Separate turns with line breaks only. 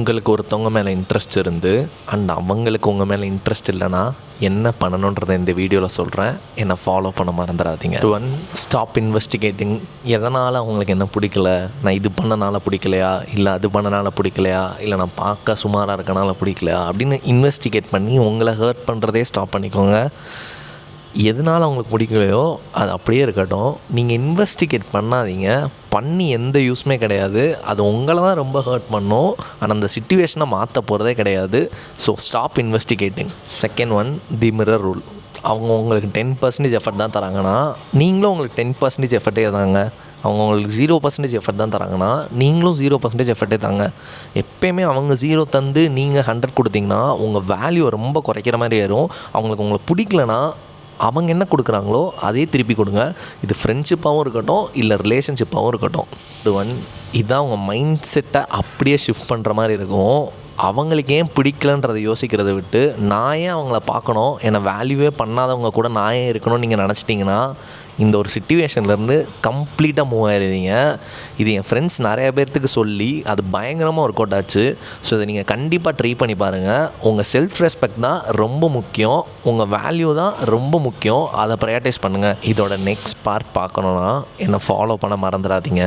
உங்களுக்கு ஒருத்தவங்க மேலே இன்ட்ரெஸ்ட் இருந்து அண்ட் அவங்களுக்கு உங்கள் மேலே இன்ட்ரெஸ்ட் இல்லைன்னா என்ன பண்ணணுன்றதை இந்த வீடியோவில் சொல்கிறேன். என்னை ஃபாலோ பண்ண மறந்துடாதீங்க. Stop investigating. எதனால் அவங்களுக்கு என்ன பிடிக்கல, நான் இது பண்ணனால பிடிக்கலையா, இல்லை அது பண்ணனால பிடிக்கலையா, இல்லை நான் பார்க்க சுமாராக இருக்கனால பிடிக்கலையா அப்படின்னு இன்வெஸ்டிகேட் பண்ணி உங்களை ஹர்ட் பண்ணுறதே ஸ்டாப் பண்ணிக்கோங்க. எதனால் அவங்களுக்கு பிடிக்கலையோ அது அப்படியே இருக்கட்டும். நீங்கள் இன்வெஸ்டிகேட் பண்ணாதீங்க, பண்ணி எந்த யூஸுமே கிடையாது. அது உங்களை தான் ரொம்ப ஹர்ட் பண்ணும். ஆனால் அந்த சிச்சுவேஷனை மாற்ற போகிறதே கிடையாது. So stop investigating. Second one, தி மிரர் ரூல். அவங்க உங்களுக்கு 10% எஃபர்ட் தான் தராங்கன்னா நீங்களும் உங்களுக்கு 10% எஃபர்ட்டே தாங்க. அவங்க உங்களுக்கு 0% எஃபர்ட் தான் தராங்கன்னா நீங்களும் 0% எஃபர்ட்டே தாங்க. எப்போயுமே அவங்க 0 தந்து நீங்கள் 100 கொடுத்தீங்கன்னா உங்கள் வேல்யூ ரொம்ப குறைக்கிற மாதிரி ஏறும். அவங்களுக்கு உங்களை பிடிக்கலனா அவங்க என்ன கொடுக்குறாங்களோ அதே திருப்பி கொடுங்க. இது ஃப்ரெண்ட்ஷிப்பாகவும் இருக்கட்டும், இல்லை ரிலேஷன்ஷிப்பாகவும் இருக்கட்டும். இதுதான் உங்கள் மைண்ட் செட்டை அப்படியே ஷிஃப்ட் பண்ணுற மாதிரி இருக்கும். அவங்களுக்கு ஏன் பிடிக்கலன்றதை யோசிக்கிறத விட்டு நான் ஏன் அவங்கள பார்க்கணும், என்னை வேல்யூவே பண்ணாதவங்க கூட நான் ஏன் இருக்கணும்னு நீங்கள் நினச்சிட்டிங்கன்னா இந்த ஒரு சிச்சுவேஷன்லேருந்து கம்ப்ளீட்டாக மூவ் ஆகிடுவீங்க. இது என் ஃப்ரெண்ட்ஸ் நிறைய பேர்த்துக்கு சொல்லி அது பயங்கரமாக ஒர்க் அவுட் ஆச்சு. ஸோ இதை நீங்கள் கண்டிப்பாக ட்ரை பண்ணி பாருங்கள். உங்கள் செல்ஃப் ரெஸ்பெக்ட் தான் ரொம்ப முக்கியம், உங்கள் வேல்யூ தான் ரொம்ப முக்கியம். அதை ப்ரையாரிட்டைஸ் பண்ணுங்கள். இதோட நெக்ஸ்ட் பார்ட் பார்க்கணுன்னா என்னை ஃபாலோ பண்ண மறந்துடாதீங்க.